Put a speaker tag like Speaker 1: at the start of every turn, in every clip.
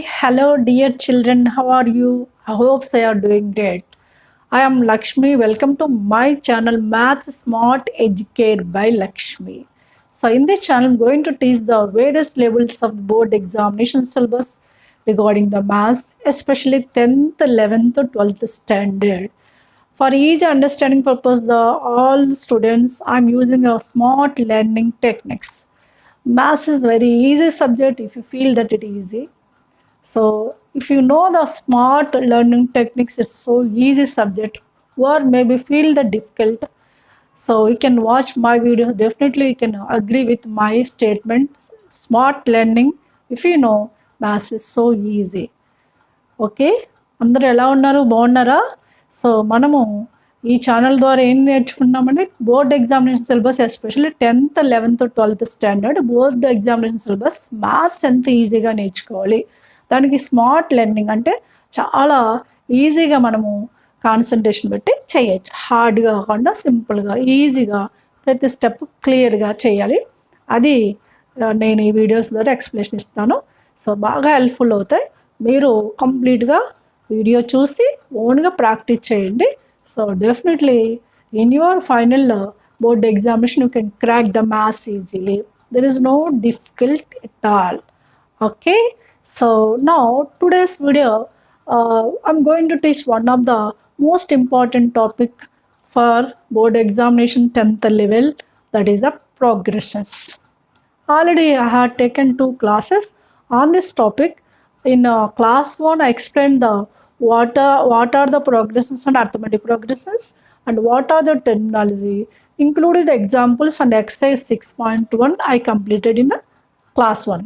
Speaker 1: Hello, dear children. How are you? I hope you are doing great. I am Lakshmi. Welcome to my channel Maths Smart Educate by Lakshmi. So, in this channel, I'm going to teach the various levels of board examination syllabus regarding the maths, especially 10th, 11th, 12th standard. For each understanding purpose, all students, I'm using a smart learning techniques. Maths is very easy subject if you feel that it is easy. So if you know the smart learning techniques, it's so easy subject, or maybe feel the difficult. So you can watch my videos. Definitely you can agree with my statement. Smart learning, if you know, maths is so easy. Okay, అందరూ ఎలా ఉన్నారు? బాగున్నారా? So మనము ఈ channel ద్వారా ఏం నేర్చుకున్నామంటే board examination syllabus, especially 10th, 11th, 12th standard board examination syllabus maths ఎంత ఈజీగా నేర్చుకోవాలి, దానికి స్మార్ట్ లెర్నింగ్ అంటే చాలా ఈజీగా మనము కాన్సన్ట్రేషన్ పెట్టి చేయొచ్చు. హార్డ్గా కాకుండా సింపుల్గా ఈజీగా ప్రతి స్టెప్ క్లియర్గా చేయాలి. అది నేను ఈ వీడియోస్ ద్వారా ఎక్స్ప్లెనేషన్ ఇస్తాను. సో బాగా హెల్ప్ఫుల్ అవుతాయి. మీరు కంప్లీట్గా వీడియో చూసి ఓన్గా ప్రాక్టీస్ చేయండి. So definitely in your final board examination you can crack the maths easily. There is no difficult at all. Okay, so now today's video I'm going to teach one of the most important topic for board examination 10th level, that is the progressions. Already I had taken 2 classes on this topic. In class 1 I explained the what are the progressions and arithmetic progressions and what are the terminology, including the examples and exercise 6.1 I completed in the class 1.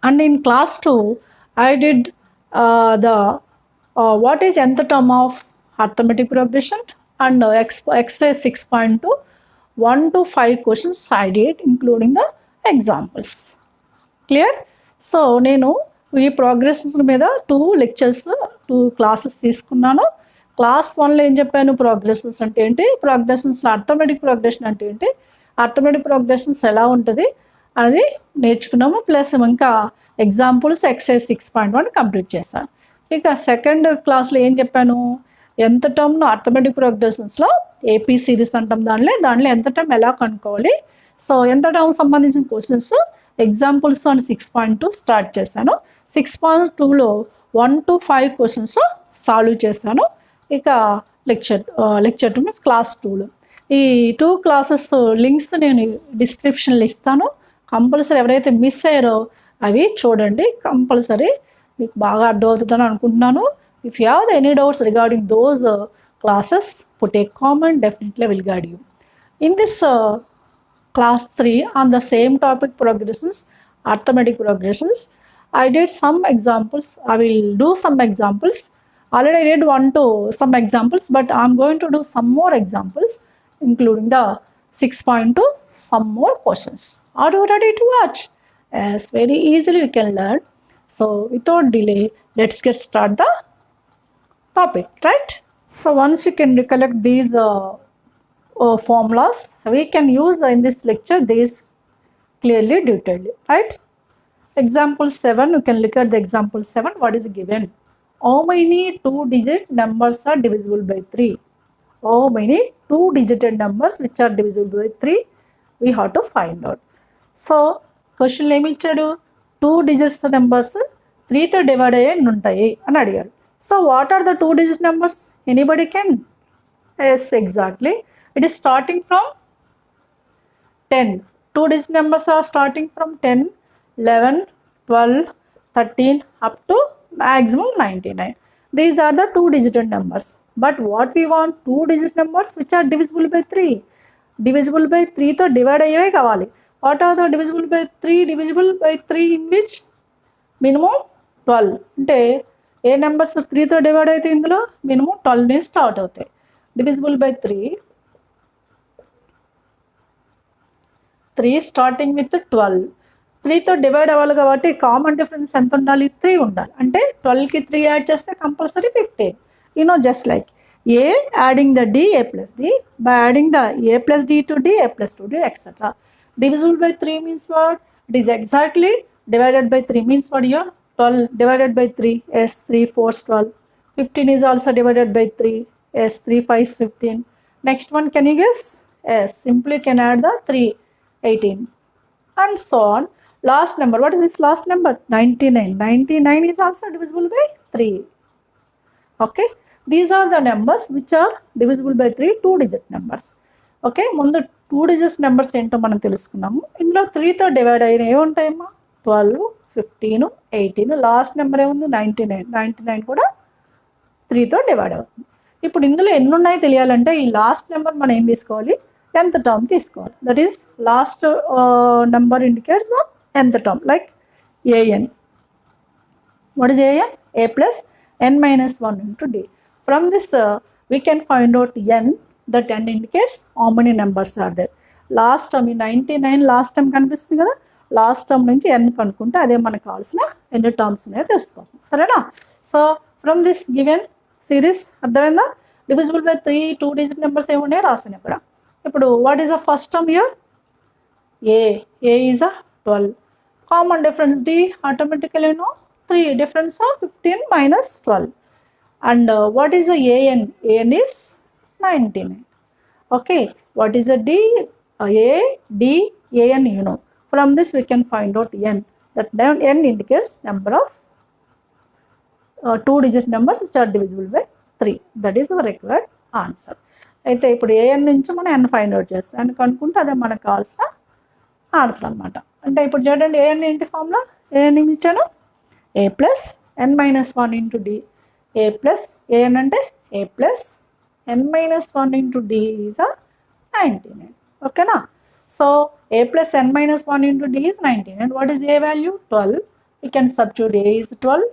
Speaker 1: And in class 2 I did the what is nth term of arithmetic progression and exercise 6.2 1 to 5 questions I did, including the examples. Clear? So నేను ఈ progressions మీద 2 lectures 2 classes తీసుకున్నాను. Class 1లో ఏం చెప్పాను, progressions అంటే ఏంటి, ప్రోగ్రెషన్స్లో arithmetic progression అంటే ఏంటి, అర్థమెటిక్ ప్రోగ్రెషన్స్ ఎలా ఉంటుంది అది నేర్చుకున్నాము. ప్లస్ ఇంకా ఎగ్జాంపుల్స్ ఎక్సైజ్ 6.1 కంప్లీట్ చేశాను. ఇక సెకండ్ క్లాస్లో ఏం చెప్పాను, ఎంత టర్మ్ను అర్థమెటిక్ ప్రోగ్రెషన్స్లో ఏపీ సిరీస్ అంటాం, దాంట్లో ఎంత టర్మ్ ఎలా కనుక్కోవాలి. సో ఎంత టర్మ్ సంబంధించిన క్వశ్చన్స్ ఎగ్జాంపుల్స్ అని 6.2 స్టార్ట్ చేశాను. 6.2లో 1 to 5 క్వశ్చన్స్ సాల్వ్ చేశాను. ఇక లెక్చర్ 2 మీన్స్ క్లాస్ 2లో ఈ 2 క్లాసెస్ లింక్స్ నేను డిస్క్రిప్షన్లో ఇస్తాను. కంపల్సరీ ఎవరైతే మిస్ అయ్యారో అవి చూడండి, కంపల్సరీ మీకు బాగా అర్థమవుతుందని అనుకుంటున్నాను. If you have any doubts regarding those classes put a comment, definitely will guide you. In this class 3 on the same topic, progressions, arithmetic progressions, I did some examples. I will do some examples. Already I did some examples, but I'm going to do some more examples, including the 6.2, some more questions. Are you ready to watch? Yes, very easily we can learn. So without delay, let's get start the topic, right? So once you can recollect these formulas, we can use in this lecture these clearly detailed, right? Example 7, you can look at the example 7. What is given? How many 2-digit numbers are divisible by 3? How many 2-digit numbers which are divisible by 3 we have to find out. So question ఏమి ఇచ్చాడు, 2 digits numbers 3 తో divide అయ్యే ఉంటాయి అని అడిగాడు. So what are the 2-digit numbers? Anybody can? Yes, exactly. It is starting from 10. 2-digit numbers are starting from 10, 11, 12, 13 up to maximum 99. These are the 2-digit numbers. But what we want, 2-digit numbers which are divisible by 3. Divisible by 3 to divide అయ్యేవి కావాలి. What are the divisible by 3? Divisible by 3 in which? Minimum 12. అంటే ఏ numbers 3తో divide అయితే ఇందులో minimum 12 నుంచి start అవుతాయి. Divisible by 3 starting with 12. 3తో divide అవ్వాలి కాబట్టి కామన్ డిఫరెన్స్ ఎంత ఉండాలి, 3 ఉండాలి. అంటే 12కి 3 యాడ్ చేస్తే compulsory 15. Just like A adding the D, A plus D, by adding the A plus D to D, A plus two D, etcetera. Divisible by 3 means what? It is exactly divided by 3 means what here? 12 divided by 3, yes, 3 4s 12. 15 is also divided by 3, yes, 3 5s 15. Next one, can you guess? Yes, simply can add the 3, 18, and so on. Last number, what is this last number? 99. 99 is also divisible by 3. Okay, these are the numbers which are divisible by 3, 2-digit numbers. Okay, ముందు 2 digits numbers ఏంటో మనం తెలుసుకున్నాము. ఇందులో 3తో divide అయిన ఏముంటాయమ్మా? 12, 15, 18. Last number ఏముంది? 99. 99 కూడా 3తో divide అవుతుంది. ఇప్పుడు ఇందులో ఎన్ని ఉన్నాయో తెలియాలంటే ఈ లాస్ట్ నెంబర్ మనం ఏం తీసుకోవాలి? nth టర్మ్ తీసుకోవాలి. That is lost number indicates the nth term, like an. What is an? A plus n minus 1 into d. From this we can find out n, that n indicates how many numbers are there. Last term 99 last term కనిపిస్తుంది కదా, last term నుంచి n కనుక్కుంటే అదే మనకు కావాల్సిన ఎన్ని terms ఉన్నాయో తెలుసుకోవాలి. సరేనా? So from this given series అర్థమైందా? డివిజిబుల్ బై 3 2-digit నెంబర్స్ ఏమున్నాయో రాసాను ఇక్కడ. ఇప్పుడు what is the first term here? a is a 12. Common difference d, automatically no 3, difference of 15 minus 12. And what is the an? An is 99. Okay, what is the d? A, d, an, you know. From this we can find out n. That n indicates number of 2-digit numbers which are divisible by 3. That is our required answer. అయితే ఇప్పుడు an నుంచి మనం n find out చేస్తాం. n కనుక్కుంటే అదే మనకు కావాల్సిన answer అనమాట. అంటే ఇప్పుడు చూడండి an ఏంటి ఫార్ములా? an ఏమి ఇచ్చాను? a plus n minus 1 into d. a plus an అంటే a plus n minus 1 into d is a 99. Okay na? So a plus n minus 1 into d is 99. And what is a value? 12. We can substitute a is 12.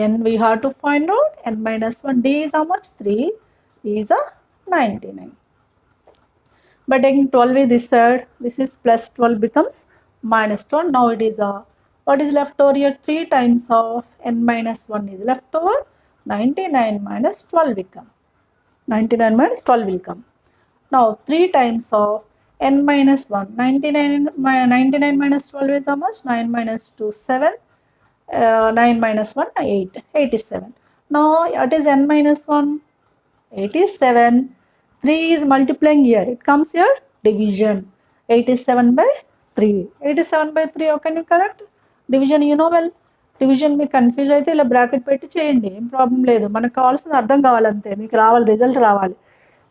Speaker 1: n we have to find out. n minus 1, d is how much? 3 is a 99. But taking 12 with this side, this is plus 12 becomes minus 12. Now it is a, what is left over here? 3 times of n minus 1 is left over. 99 minus 12 will come. 99 minus 12 will come. Now 3 times of n minus 1. 99 minus 12 is how much? 9 minus 2, 7. 9 minus 1, 8. 87. Now what is n minus 1? 87. 3 is multiplying here. It comes here division. 87 by 3. 87 by 3, how can you correct? Division you know well. Division మీకు confuse అయితే ఇలా bracket పెట్టి చేయండి, ఏం problem లేదు. మనకు కావాల్సిన అర్థం కావాలంతే, మీకు రావాలి, రిజల్ట్ రావాలి.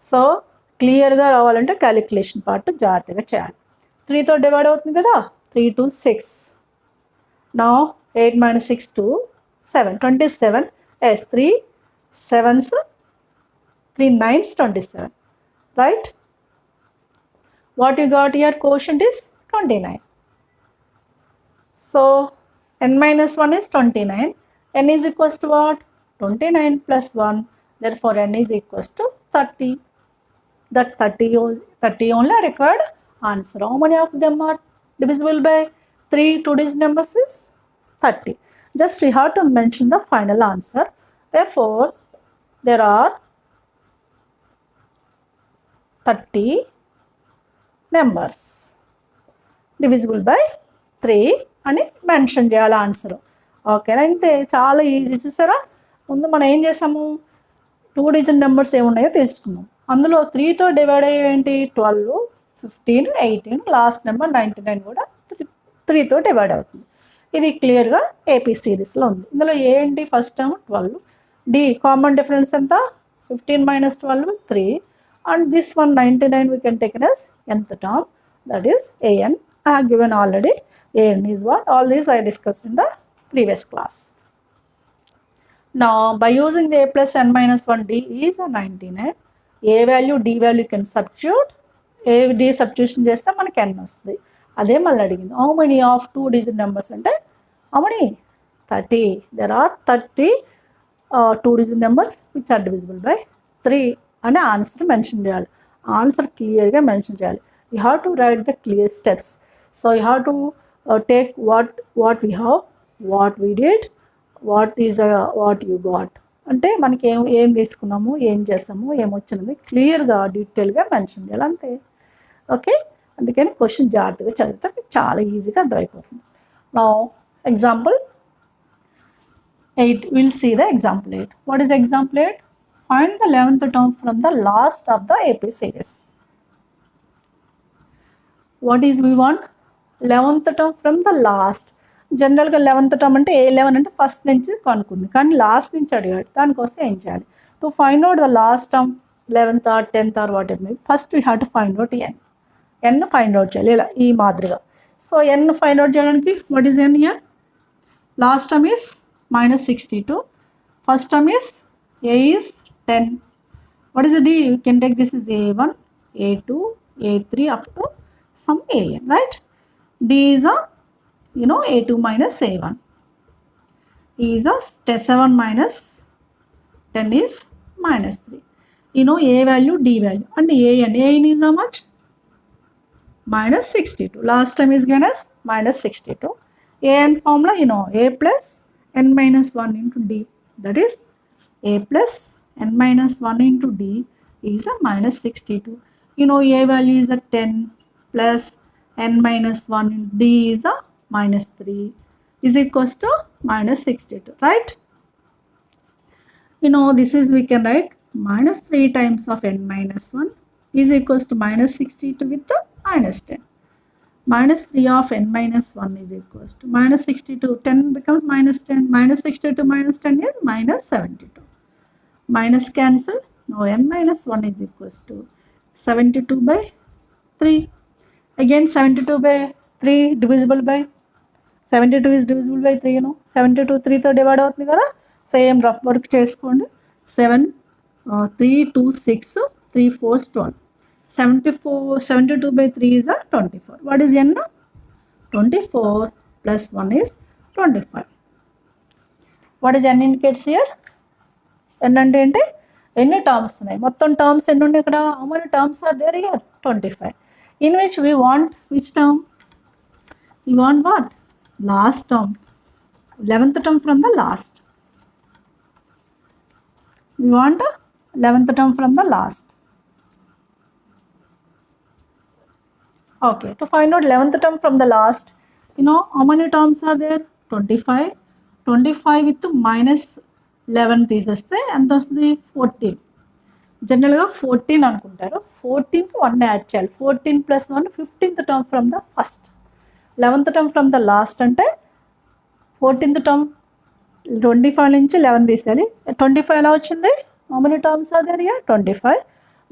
Speaker 1: సో క్లియర్గా రావాలంటే క్యాలిక్యులేషన్ పార్ట్ జాగ్రత్తగా చేయాలి. 3తో డివైడ్ అవుతుంది కదా, 3 to 6. నా 8 minus 6 to 7, 27. Yes, 3 7s, 3 9s, 27. Right? What you got here? Quotient is 29. So n minus 1 is 29. n is equals to what? 29 plus 1. Therefore n is equals to 30. That 30 only required answer. How many of them are divisible by 3 2-digit numbers is 30. Just we have to mention the final answer. Therefore there are 30 numbers divisible by 3 అని mention చేయాలి answer. ఓకేనా? ఇంతే, చాలా easy. చూసారా? ముందు మనం ఏం చేసాము? 2-digit నెంబర్స్ ఏమున్నాయో తెలుసుకున్నాం. అందులో 3తో డివైడ్ అయ్యే ఏంటి? 12, 15, 18. లాస్ట్ నెంబర్ 99 కూడా 3తో డివైడ్ అవుతుంది. ఇది క్లియర్గా ఏపీ సిరీస్లో ఉంది. ఇందులో ఏ ఏంటి? First term 12. D common difference ఎంత? 15 minus 12, 3. And this one 99 we can take it as nth term, that is an. I have given already. an is what? All these I discussed in the previous class. Now by using the a plus n minus 1 d is a 99. a value d value can substitute. a d substitution చేస్తే మనకి n వస్తుంది. అదే మళ్ళీ అడిగింది. How many of 2-digit numbers అంటే how many? 30. There are 30 2-digit numbers which are divisible by 3 అనే answer mention చేయాలి. Answer క్లియర్గా మెన్షన్ చేయాలి. You have to write the clear steps. So you have to take what we have, what we did, what you got. అంటే మనకి ఏం తీసుకున్నాము, ఏం చేసాము, ఏమొచ్చినది క్లియర్గా డీటెయిల్గా మెన్షన్ చేయాలి, అంతే. ఓకే? అందుకని క్వశ్చన్ జాగ్రత్తగా చదివితే చాలా ఈజీగా అర్థమైపోతుంది. నా example 8. We'll see the example 8. What is example 8? Find the 11th term from the last of the AP series. What is we want? 11th term from the last. జనరల్గా 11th టర్మ్ అంటే ఏ 11 అంటే first నుంచి కనుక్కుంది, కానీ last నుంచి అడిగాడు. దానికోసం ఏం చేయాలి? To find out the last term 11th or 10th or whatever, first we have to find out n find out చేయాలి ఇలా ఈ మాదిరిగా. సో ఎన్ ఫైండ్ అవుట్ చేయడానికి what is n here? Last term is -62, first term is a is 10. What is the d? You can take this is a1, a2, a3 up to some an, right? d is a a2 minus a1. E is a 7 minus 10 is -3. A value, d value, and an is how much? -62. Last time is given as -62. An formula a plus n minus 1 into d, that is a plus n minus 1 into d is a -62. A value is a 10 plus n minus 1 into d is a -3 is equals to -62, right? This is we can write -3 times of n minus 1 is equals to -62 with the -10. -3 of n minus 1 is equals to -62. 10 becomes -10. -62 minus 10 is -72. Minus cancel. Now n minus 1 is equals to 72 by 3. Again 72 by 3 divisible by 72 is divisible by 3. 72 3 తో divide అవుతుంది కదా. Same rough work చేసుకోండి. 7 3 2 6 3 4 12. 72 by 3 is a 24. What is n? 24 plus 1 is 25. What is n indicates here? n అంటే ఏంటి? ఎన్ని terms ఉన్నాయి, మొత్తం terms ఎన్ని ఉన్నాయి ఇక్కడ? How many terms are there here? 25. In which we want which term? We want what? Last term, 11th term from the last. We want 11th term from the last. Okay, to find out 11th term from the last, how many terms are there? 25. 25 with -11 తీసేస్తే ఎంత వస్తుంది? 14. జనరల్గా 14 అనుకుంటారు. 14కి 1 add చేయాలి. 14 plus 1 15th term from the first. 11th term from the last అంటే 14th term 25 నుంచి 11 తీసేయాలి. 25 ఎలా వచ్చింది? How many terms are there here? 25.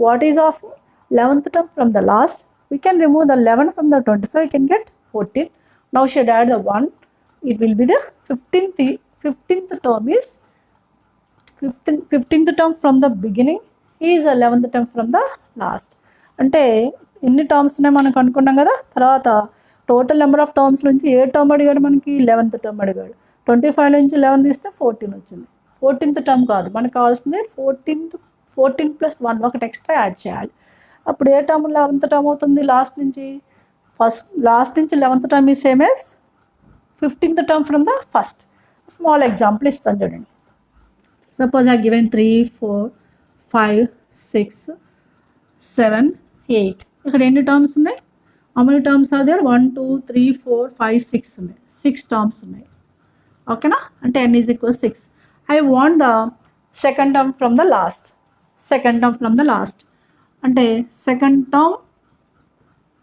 Speaker 1: What is asking? 11th term from the last. We can remove the 11 from the 25. We can get 14. Now should add the 1. It will be the 15th term is 15th term from the beginning is 11th term from the last. అంటే ఎన్ని terms ఉన్నాయి మనకు అనుకున్నాం కదా. తర్వాత total number of terms నుంచి ఏ term అడిగాడు మనకి? 11th టర్మ్ అడిగాడు. 25 నుంచి 11 తీస్తే 14 వచ్చింది. 14th టర్మ్ కాదు మనకు కావాల్సింది 14 plus 1 ఒకటి ఎక్స్ట్రా యాడ్ చేయాలి. అప్పుడు ఏ టర్మ్ 11th టర్మ్ అవుతుంది? లాస్ట్ నుంచి 11th టర్మ్ ఈ same as 15th term from the first. Small example ఇస్తాను చూడండి. Suppose I given 3 4 5 6 7 8. ఇక్కడ ఎన్ని టర్మ్స్ ఉన్నాయి? how many terms are there? 1 2 3 4 5 6 ఉన్నాయి. 6 terms ఉన్నాయి. ఓకేనా? అంటే n is equal 6. I want the second term from the last. Second term from the last అంటే second term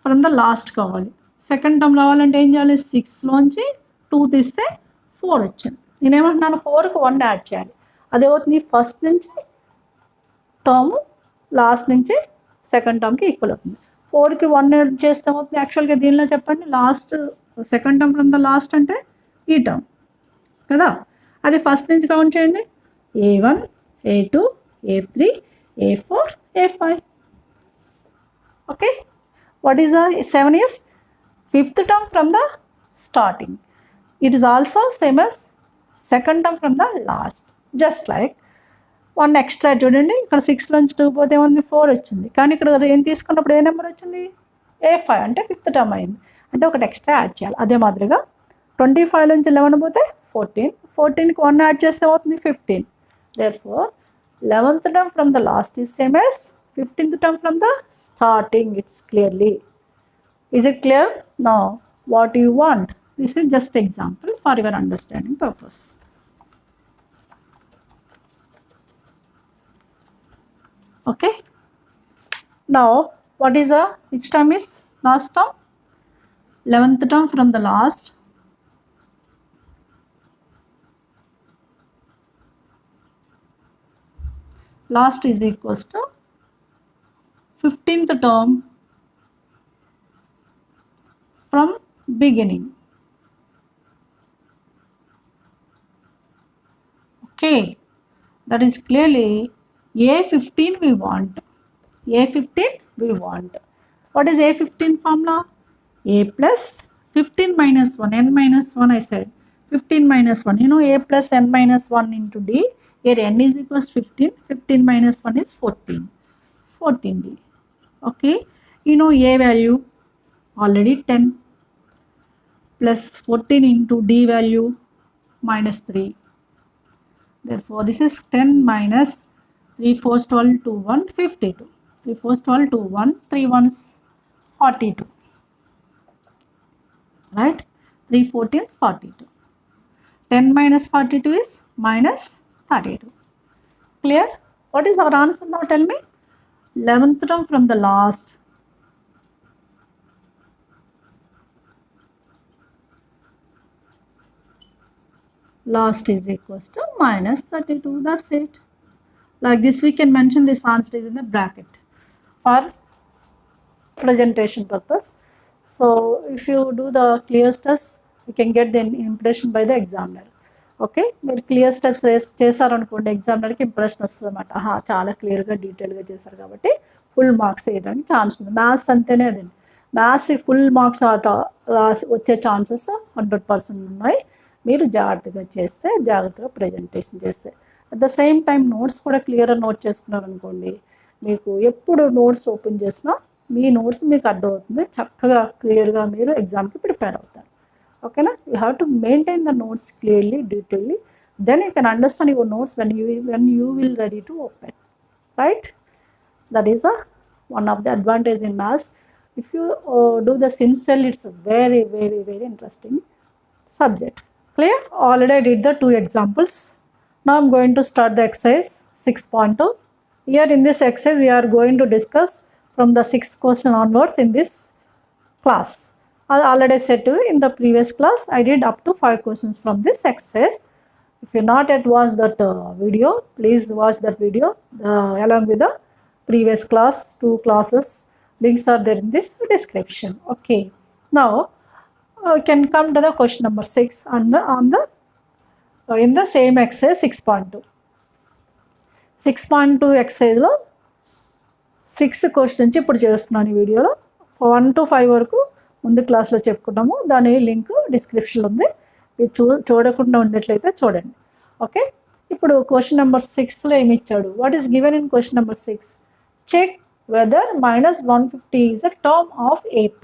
Speaker 1: from the last కావాలి. Second term రావాలంటే ఏం చేయాలి? 6లోంచి 2 తీస్తే 4 వచ్చింది. నేనేమంటున్నాను? 4కి 1 యాడ్ చేయాలి. అదే అవుతుంది ఫస్ట్ నుంచి టర్మ్ లాస్ట్ నుంచి సెకండ్ టర్మ్కి ఈక్వల్ అవుతుంది. 4కి 1 యాడ్ చేస్తే అవుతుంది. యాక్చువల్గా దీనిలో చెప్పండి, last second term from the last అంటే ఈ టర్మ్ కదా. అది ఫస్ట్ నుంచి కౌంట్ చేయండి. a1 a2 a3 a4 a5. Okay. What is 7 is 5th term from the starting. It is also same as second term from the last. Just like 1 extra చూడండి. ఇక్కడ 6 నుంచి 2 పోతే ఏముంది? 4 వచ్చింది. కానీ ఇక్కడ ఏం తీసుకున్నప్పుడు ఏ నెంబర్ వచ్చింది? a5 అంటే 5th టర్మ్ అయింది. అంటే ఒకటి ఎక్స్ట్రా యాడ్ చేయాలి. అదే మాదిరిగా 25 నుంచి 11 పోతే 14. 14కి 1 యాడ్ చేస్తే అవుతుంది 15. Therefore 11th term from the last is same as 15th term from the starting. It's clearly. Is it clear? Now what do you want? This is just example for your understanding purpose. Okay. Now what is which term is last term? 11th term from the last. Last is equals to 15th term from beginning. Okay, that is clearly A15 we want. A15 we want. What is A15 formula? A plus 15 minus 1, n minus 1 I said. 15 minus 1, you know A plus n minus 1 into D. Here n is equals 15. 15 minus 1 is 14. 14D. Okay, you know A value already 10 plus 14 into D value minus 3. Therefore, this is 10 minus 3 4s 12 to 1 52. 3 4s 12 to 1, 3 1s 42. Right? 3 14s 42. 10 minus 42 is minus 32. Clear? What is our answer now? Tell me. 11th term from the last. Last is equals to minus 32. That's it. Like this, we can mention this answer is in the bracket for presentation purpose. So if you do the clear steps, you can get the impression by the examiner. Okay, మీరు clear steps చేశారనుకోండి ఎగ్జామినర్కి impression వస్తుంది అనమాట. చాలా క్లియర్గా డీటెయిల్గా చేశారు కాబట్టి full marks వేయడానికి ఛాన్స్ ఉంది. మ్యాథ్స్ అంతేనే అదండి. మ్యాథ్స్ ఫుల్ మార్క్స్ వచ్చే ఛాన్సెస్ 100% ఉన్నాయి. మీరు జాగ్రత్తగా చేస్తే, జాగ్రత్తగా ప్రజెంటేషన్ చేస్తే, at the same time notes కూడా క్లియర్గా నోట్ చేసుకున్నారనుకోండి, మీకు ఎప్పుడు నోట్స్ ఓపెన్ చేసినా మీ నోట్స్ మీకు అర్థమవుతుంది. చక్కగా క్లియర్గా మీరు ఎగ్జామ్కి ప్రిపేర్ అవుతారు. ఓకేనా? You have to maintain the notes clearly, detailedly. Then you can understand your notes when you will ready to open. Right? That is one of the advantage in maths. If you do the sincerely, it's a very, very, very interesting subject. Clear? Already I did the 2 examples. Now I'm going to start the exercise 6.2. Here in this exercise we are going to discuss from the 6th question onwards in this class. I already said to you in the previous class I did up to 5 questions from this exercise. If you not yet watched that video, please watch that video along with the previous class, 2 classes. Links are there in this description. Okay. Now we can come to the question number 6 in the same exercise 6.2. 6.2 exercise లో 6 question నుంచి ఇప్పుడు చేస్తున్నాను ఈ వీడియోలో. 1 to 5 వరకు ముందు క్లాస్లో చెప్పుకున్నాము. దాని లింక్ డిస్క్రిప్షన్లో ఉంది. మీరు చూడకుండా ఉండేట్లయితే చూడండి. ఓకే, ఇప్పుడు క్వశ్చన్ నెంబర్ 6లో ఏమి ఇచ్చాడు? What is given in question number 6? Check whether -150 is a term of AP.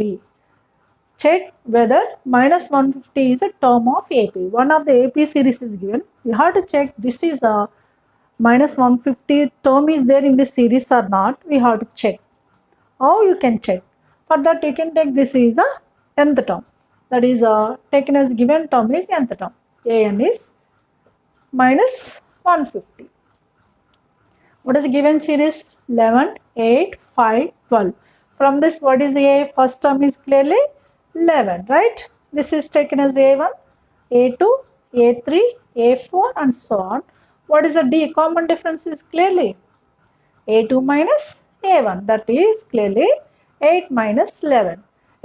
Speaker 1: Check whether -150 is a term of AP. One of the AP series is given. You have to check this is a -150 term is there in this series or not. We have to check. How you can check? For that you can take this is a nth term. That is taken as given term is nth term. An is -150. What is given series? 11, 8, 5, 12. From this, what is A? First term is clearly 11, right? This is taken as A1, A2, A3, A4 and so on. What is the D? Common difference is clearly A2 minus A1. That is clearly 8 minus 11.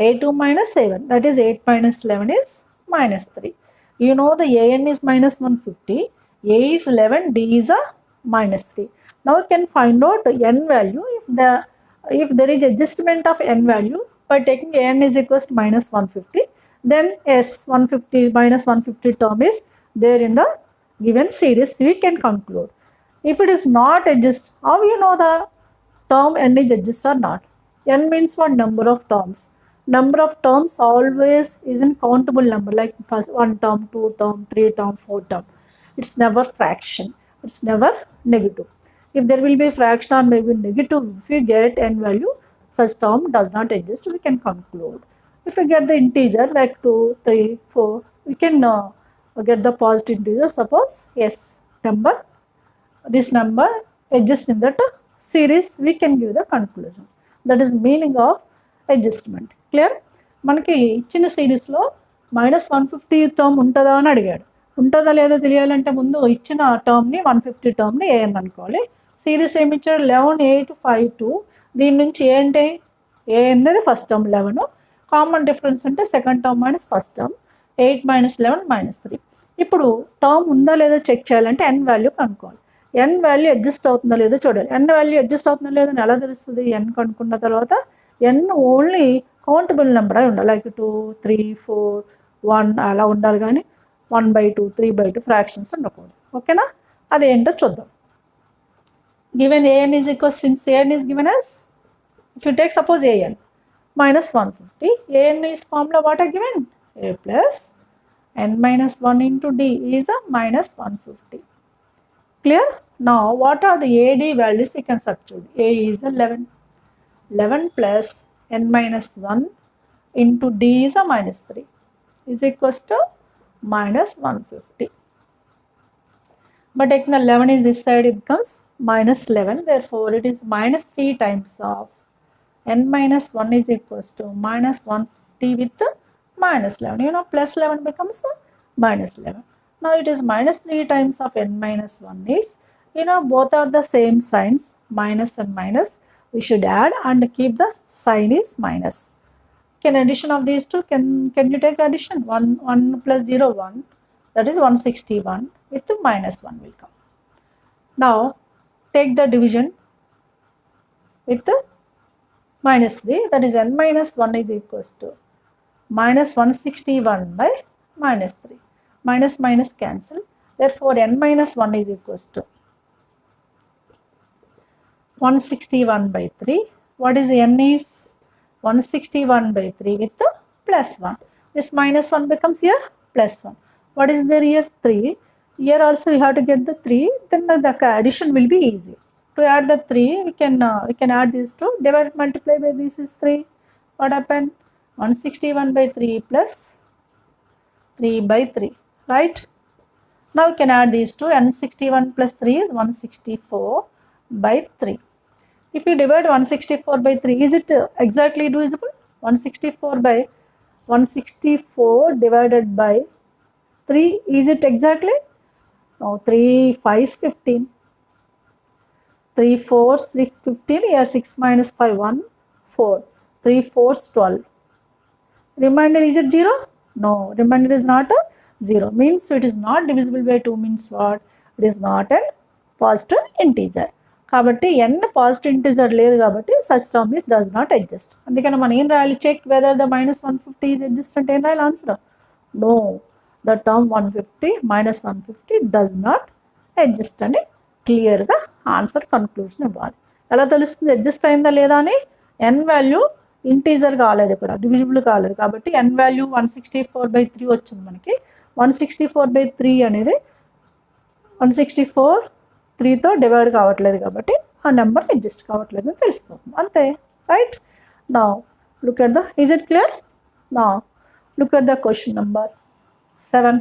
Speaker 1: A2 minus A1. That is 8 minus 11 is -3. You know the An is -150. A is 11. D is a -3. Now you can find out n value if there is adjustment of n value by taking An is equals to -150. Then S 150 -150 term is there in the given series. We can conclude. If it is not adjust, how you know the term n is adjust or not? N means what? Number of terms. Number of terms always is in countable number, like first 1 term, 2 term, 3 term, 4 term. It's never fraction. It's never negative. If there will be fraction or maybe negative, if you get n value, such term does not exist. We can conclude. If you get the integer like 2, 3, 4, we can get the positive integer. Suppose yes, this number exists in that series we can give the conclusion. That is meaning of adjustment. Clear? మనకి ఇచ్చిన సిరీస్లో -150 term ఉంటుందా అని అడిగాడు. ఉంటుందా లేదా తెలియాలంటే ముందు ఇచ్చిన టర్మ్ని 150 టర్మ్ని ఏ అని అనుకోవాలి. సిరీస్ ఏమి ఇచ్చాడు 11, 8, 5, 2. దీని నుంచి ఏ అంటే ఏ అనేది ఫస్ట్ టర్మ్ 11, కామన్ డిఫరెన్స్ అంటే second term minus first term 8 - 11 - 3. ఇప్పుడు టర్మ్ ఉందా లేదా చెక్ చేయాలంటే n వాల్యూ కనుక్కోవాలి. n వాల్యూ అడ్జస్ట్ అవుతుందా లేదో చూడాలి. n వాల్యూ అడ్జస్ట్ అవుతుందా లేదని ఎలా తెలుస్తుంది? n కనుక్కున్న తర్వాత n ఓన్లీ కౌంటబుల్ నెంబర్ అయి ఉండాలి. లైక్ 2, 3, 4, 1 అలా ఉండాలి, కానీ 1/2, 3/2 ఫ్రాక్షన్స్ ఉండకూడదు. ఓకేనా? అదేంటో చూద్దాం. Given an is equal, since an is given as, if you take suppose an -150, an is formula what are given? A plus n minus 1 into d is a -150. Clear? Now what are the AD values you can substitute? A is 11. 11 plus n minus 1 into d is a -3 is equals to -150. But taking the 11 in this side, it becomes -11. Therefore, it is -3 times of n minus 1 is equals to -150 with -11. You know, plus 11 becomes -11. Now, it is -3 times of n minus 1 is, you know, both are the same signs, minus and minus. We should add and keep the sign is minus. Can addition of these two, can you take addition? 1 plus 0, 1. That is 161 with the -1 will come. Now, take the division with the -3. That is n minus 1 is equals to -161 by -3. Minus minus cancel. Therefore, n minus 1 is equals to 161 by 3. What is n is? 161 by 3 with the plus 1. This -1 becomes here plus 1. What is there here? 3. Here also we have to get the 3. Then the addition will be easy. To add the 3, we can add these two. Divide, multiply by this is 3. What happened? 161 by 3 plus 3 by 3. Right? Now we can add these two, and 61 plus 3 is 164 by 3. If you divide 164 by 3, is it exactly divisible? 164 divided by 3, is it exactly? No, 3 5s 15. 3 4s 15. Here 6 minus 5 1 4. 3 4s 12. Remainder, is it 0? No, remainder is not a 0. Means it is not divisible by 2 means what? It is not a positive integer. కాబట్టి n positive integer లేదు కాబట్టి such term is does not adjust. అందుకని మనం ఏం రాయాలి? Check whether the -150 is adjust అంటే ఏం రాయాలి answer? No, the term 150 -150 does not adjust అని క్లియర్గా ఆన్సర్ కన్క్లూజన్ ఇవ్వాలి. ఎలా తెలుస్తుంది అడ్జస్ట్ అయిందా లేదా అని? n వాల్యూ ఇంటీజర్ కాలేదు, ఇక్కడ డివిజిబుల్ కాలేదు కాబట్టి n వాల్యూ 164/3 వచ్చింది మనకి. 164/3 అనేది 164 3తో డివైడ్ కావట్లేదు కాబట్టి ఆ నెంబర్ అడ్జస్ట్ కావట్లేదు అని తెలుస్తుంది అంతే. Right? Now look at the, is it clear? Now look at the question number 7.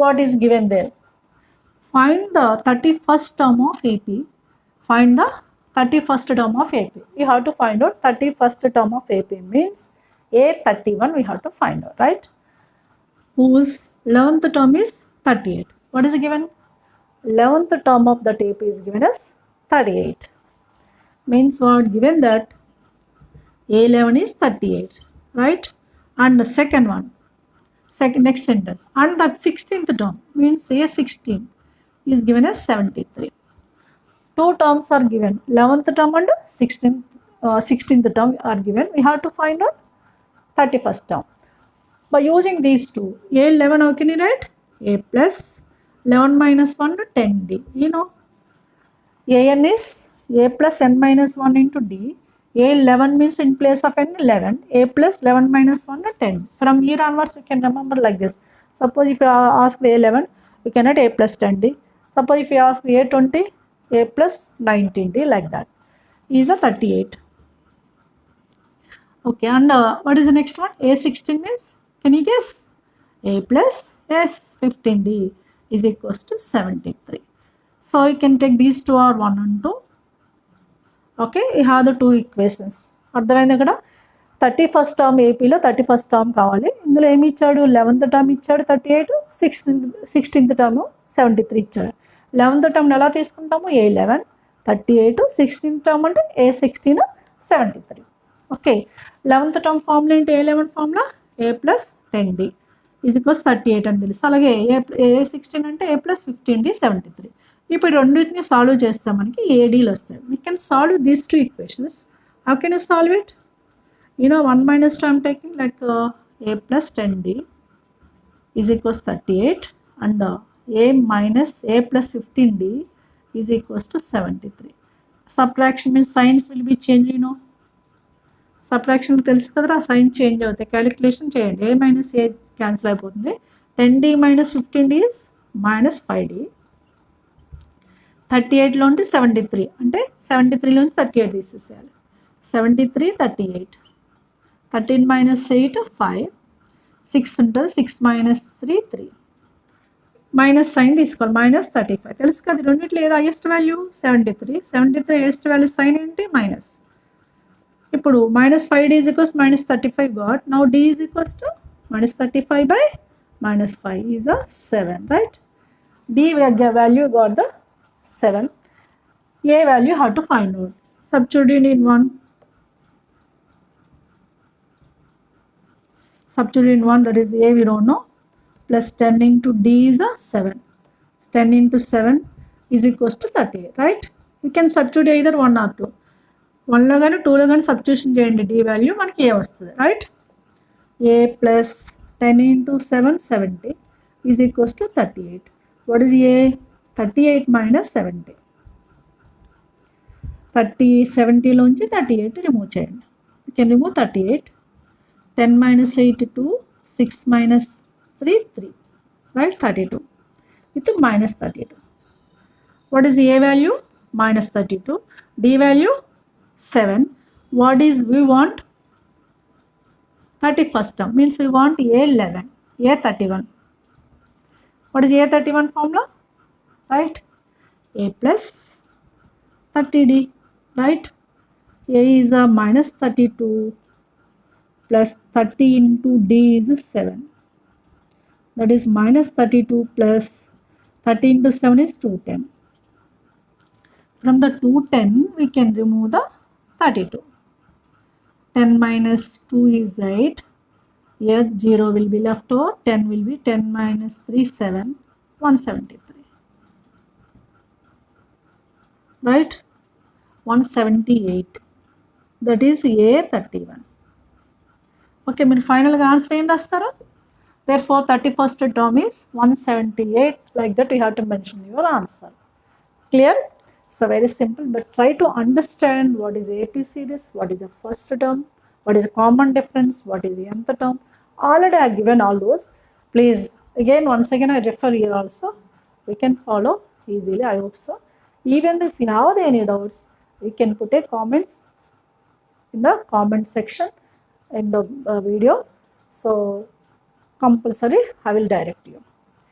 Speaker 1: What is given there? Find the 31st term of AP. Find the 31st term of AP. We have to find out 31st term of AP means A31 we have to find out, right? Whose 11th term is 38. What is given? 11th term of that AP is given as 38. Means what? Given that A11 is 38, right? And the second one, next sentence, and that 16th term means A16 is given as 73. Two terms are given, 11th term and 16th term are given. We have to find out 31st term. By using these two, A11, how can you write? A plus 11 minus 1 to 10d. You know, an is a plus n minus 1 into d. A11 means in place of n 11. A plus 11 minus 1 to 10. From here onwards, we can remember like this. Suppose if you ask the A11, we can write a plus 10d. Suppose if you ask the A20, a plus 19d, like that. Is a 38. Okay, and what is the next one? A16 means, can you guess? A plus s 15d is equals to 73. So you can take these two are 1 and 2. Okay, ఈ have the 2 equations. అర్థమైంది ఇక్కడ. 31st term ఏపీలో 31st term కావాలి. ఇందులో ఏమి ఇచ్చాడు, 11th term ఇచ్చాడు 38, 16th term 73 ఇచ్చాడు. 11th టర్మ్ని ఎలా తీసుకుంటాము, A11, 38, 16th టర్మ్ అంటే A16, 73. Okay, 11th term formula ఏంటి, A11 formula A plus 10D is equals 38 అని తెలుసు. అలాగే A16 అంటే A ప్లస్ 15D 73. ఇప్పుడు రెండింటిని సాల్వ్ చేస్తే మనకి ADలు వస్తాయి. We can solve these 2 equations. How can you solve it? 1 minus 2 I'm taking like A plus 10D is equals 38 and A minus A plus 15D is equals to 73. Subtraction means signs will be changed, Subtraction తెలుసు కదరా, sign change అవుతాయి. Calculation చేయండి. A minus A cancel అయిపోతుంది. 10D minus 15D is minus 5D. 38లో ఉంటే 73 అంటే 73లోంచి 38 తీసేసేయాలి. 73, 38. 13 minus 8, 5. 6 ఉంటుంది. 6 minus 3, 3. Minus sign తీసుకోవాలి. Minus 35 తెలుసు కదా. రెండింటిలో ఏదో highest value 73. 73 highest value sign ఏంటి, మైనస్. ఇప్పుడు minus 5D is equals minus 35 got. Now D is equals to minus 35 by minus 5 is a 7, right? D value got the 7. A value how to find out. Substitute in 1. Substitute in 1, that is A we don't know, plus 10 into D is a 7. 10 into 7 is equals to 38, right? We can substitute either 1 or 2. 1లో కానీ 2లో కానీ substitution చేయండి. D value మనకి A వస్తుంది, right? A plus 10 into 7, 70 is equals to 38. What is A? 38 minus 70. 70లోంచి 38 remove చేయండి. You can remove 38. 10 minus 8, 2. 6 minus 3, 3. Right? 32. With minus 32. What is A value? Minus 32. D value? 7. What is we want? 31st term. Means we want A11. A31. What is A31 formula? Right? A plus 30D. Right? A is a minus 32. Plus 30 into D is 7. That is minus 32 plus 30 into 7 is 210. From the 210 we can remove the 32. 10 minus 2 is 8. Here 0 will be left over. 10 will be 10 minus 3, 7. 173. Right? 178. That is A31. Okay, మీరు ఫైనల్గా answer ఏం రాస్తారా? Therefore 31st term is 178. Like that you have to mention your answer. Clear? So very simple, but try to understand what is AP series, what is the first term, what is the common difference, what is the nth term. Already I have given all those. Please once again I refer here also. We can follow easily, I hope so. Even if you have any doubts, we can put a comments in the comment section in the video. So compulsory I will direct you.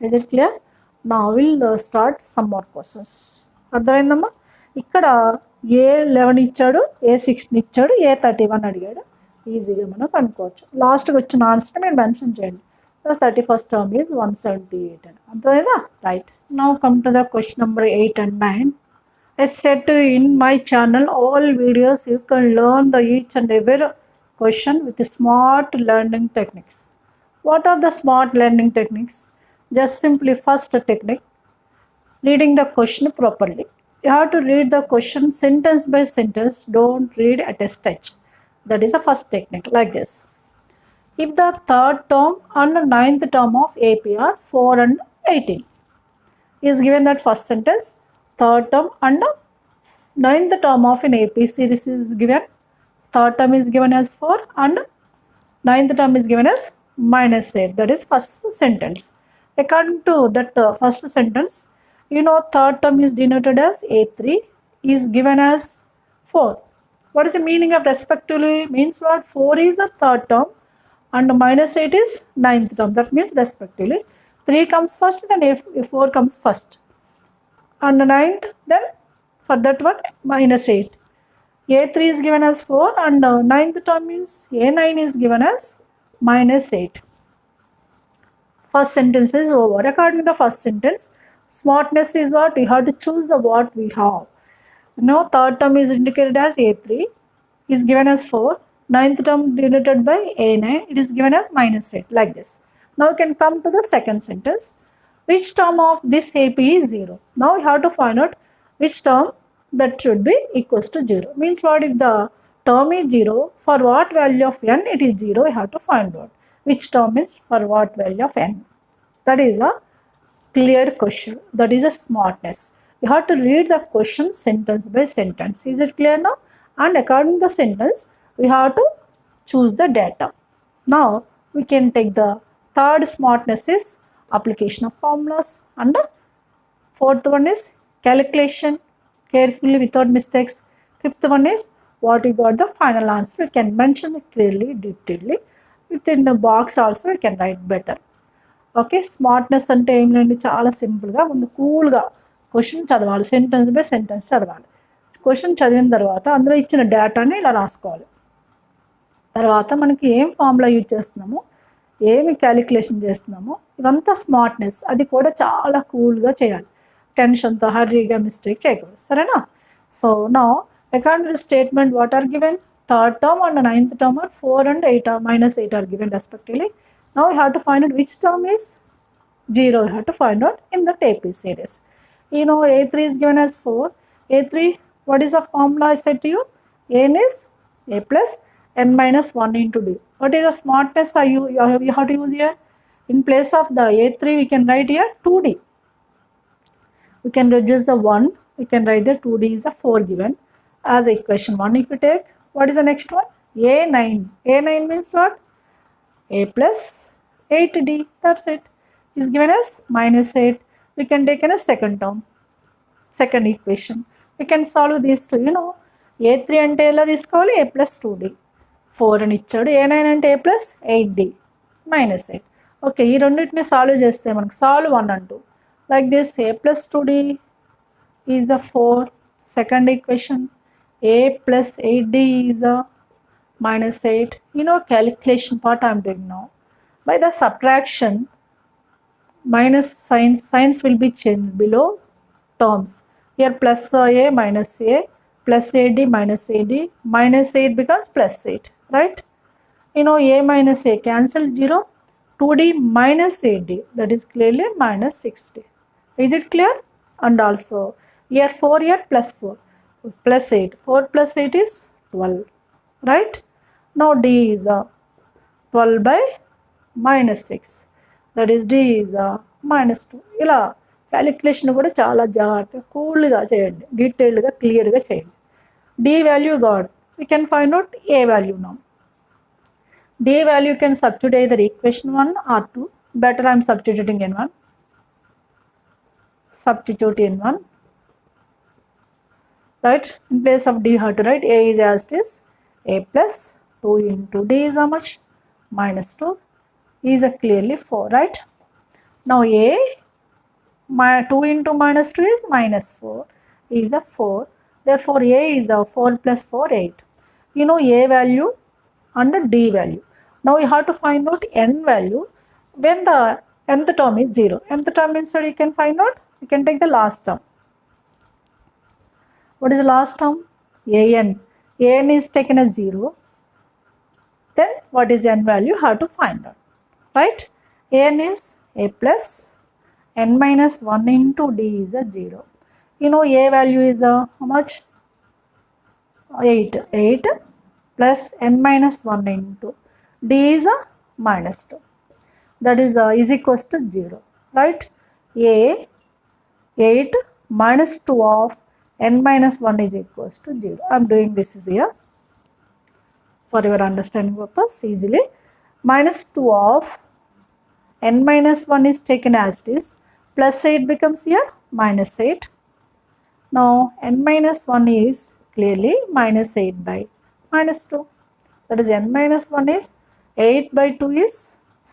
Speaker 1: Is it clear? Now I will start some more questions. అర్థమైందమ్మా? ఇక్కడ A11 ఇచ్చాడు, A16 ఇచ్చాడు, A31 అడిగాడు. ఈజీగా మనం కనుక్కోవచ్చు. లాస్ట్కి వచ్చిన ఆన్సర్ మీరు మెన్షన్ చేయండి. 31st term is 178 అని. అర్థమైందా? Right. Now come to the question number 8 and 9. As said in my channel, all videos you can learn the each and every question with the smart learning techniques. What are the smart learning techniques? Just simply first technique, reading the question properly. You have to read the question sentence by sentence. Don't read at a stretch. That is the first technique, like this. If the third term and ninth term of AP are 4 and 18, is given that first sentence, third term and ninth term of an AP series is given. Third term is given as 4 and ninth term is given as minus 8. That is first sentence. According to that first sentence, third term is denoted as A3, is given as 4. What is the meaning of respectively? Means what? 4 is the third term and minus 8 is ninth term. That means respectively 3 comes first, then 4 comes first, and ninth, then for that one minus 8. A3 is given as 4 and ninth term means A9 is given as -8. First sentence is over. According to the first sentence, smartness is what? We have to choose the what we have. Third term is indicated as A3, is given as 4. Ninth term denoted by A9, it is given as -8, like this. Now we can come to the second sentence. Which term of this AP is 0? Now we have to find out which term that should be equals to 0. Means what? If the term is 0, for what value of n it is 0, we have to find out. Which term is for what value of n? That is a clear question. That is a smartness. You have to read the question sentence by sentence. Is it clear now? And according to the sentence, we have to choose the data. Now we can take the third smartness is application of formulas, and fourth one is calculation carefully without mistakes. Fifth one is what we got the final answer. We can mention it clearly, detailedly. Within the box also we can write better. Okay, smartness అంటే ఏం లేండి, చాలా సింపుల్గా ముందు కూల్గా question చదవాలి, sentence by sentence చదవాలి. Question చదివిన తర్వాత అందులో ఇచ్చిన డేటాని ఇలా రాసుకోవాలి. తర్వాత మనకి ఏం ఫార్ములా యూజ్ చేస్తున్నామో, ఏమి క్యాలిక్యులేషన్ చేస్తున్నామో, ఇవంతా స్మార్ట్నెస్. అది కూడా చాలా కూల్గా చేయాలి, టెన్షన్తో హర్రీగా మిస్టేక్ చేయకూడదు, సరేనా? సో నా according to the statement what are given, third term and ninth term are 4 and 8 are -8 are given respectively. Now we have to find out which term is 0. We have to find out in the AP series. A3 is given as 4. A3, what is the formula I said to you? N is A plus n minus 1 into D. What is the smartness you have to use here? In place of the A3, we can write here 2D. We can reduce the 1. We can write the 2D is a 4 given as equation 1. If you take, what is the next one? A9. A9 means what? A plus 8D, that's it, is given as -8. We can take in a second term, second equation. We can solve these two. A3 అంటే ఎలా తీసుకోవాలి? A plus 2D. 4 అని ఇచ్చాడు. A9 అంటే A plus 8D -8. Okay, ఈ రెండింటిని solve చేస్తే మనకు solve 1 and 2 like this. A plus 2D is a 4. Second equation, A plus 8D is a -8. Calculation part I am doing now. By the subtraction, minus signs will be changed below terms. Here plus A minus A, plus AD minus AD, -8 becomes +8, right? A minus A cancel 0, 2D minus AD, that is clearly -60. Is it clear? And also here 4, here +4, +8. 4 plus 8 is 12, right? Now D is 12 by -6, that is D is -2. ఇలా calculation కూడా చాలా జాగ్రత్తగా కూల్గా చేయండి, డీటెయిల్డ్గా క్లియర్గా చేయండి. D value got, we can find out A value now. D value can substitute either equation 1 or 2. Better I am substituting in 1. Substitute in 1, right? In place of D, how to write? A is as it is. A plus 2 into D is how much? -2 is clearly 4, right? Now A, 2 into -2 is -4, is a 4. Therefore A is a 4 plus 4, 8. A value and D value. Now you have to find out n value when the nth term is 0. Nth term means that you can find out, you can take the last term. What is the last term? An. An is taken as 0. Then what is n value? How to find out, right? An is A plus n minus 1 into D is a 0. A value is how much? 8. 8 plus n minus 1 into D is a -2. That is equals to 0, right? A 8 minus 2 of n minus 1 is equals to 0. I am doing this is here for your understanding purpose easily. -2 of n minus 1 is taken as it is, plus 8 becomes here -8. Now n minus 1 is clearly -8 by -2. That is n minus 1 is 8 by 2 is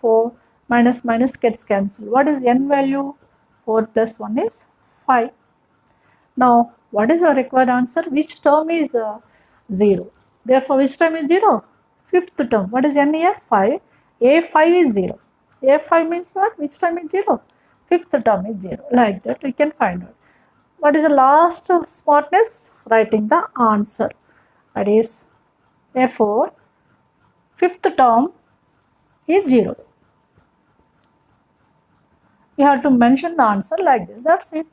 Speaker 1: 4. Minus gets cancelled. What is n value? 4 plus 1 is 5. Now what is our required answer? Which term is 0. Therefore, which term is 0? Fifth term. What is n here? 5. A5 is 0. A5 means what? Which term is 0? Fifth term is 0. Like that we can find out. What is the last smartness? Writing the answer. That is, therefore, fifth term is 0. You have to mention the answer like this. That's it.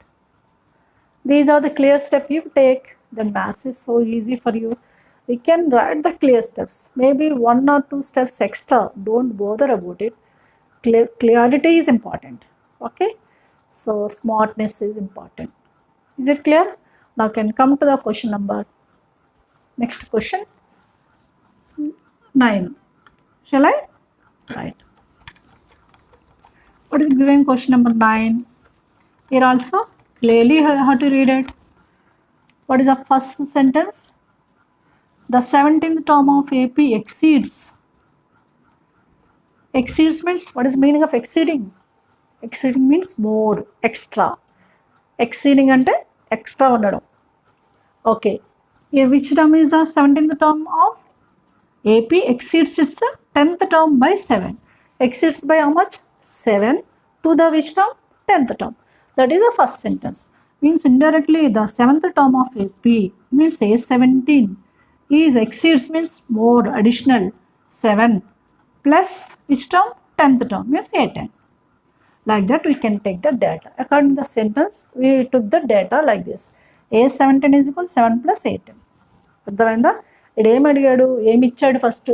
Speaker 1: These are the clear steps you take. Then maths is so easy for you. We can write the clear steps. Maybe 1 or 2 steps extra. Don't bother about it. Clarity is important. Okay. So smartness is important. Is it clear? Now can come to the question number. Next question. 9. Shall I? Right. What is given question number 9? Here also clearly how to read it. What is the first sentence? The 17th term of AP exceeds. Exceeds means, what is the meaning of exceeding? Exceeding means more, extra. Exceeding ante extra undadam. Okay. Here which term is the 17th term of AP? Exceeds its 10th term by 7. Exceeds by how much? 7 to the which term? 10th term. That is the first sentence. Means indirectly the 7th term of AP means A17 is exceeds means more, additional 7 plus which term? 10th term means A10. Like that we can take the data. According to the sentence, we took the data like this. A17 is equal 7 plus A10. అర్థమైందా? ఇక్కడ ఏమి అడిగాడు, ఏమి ఇచ్చాడు? First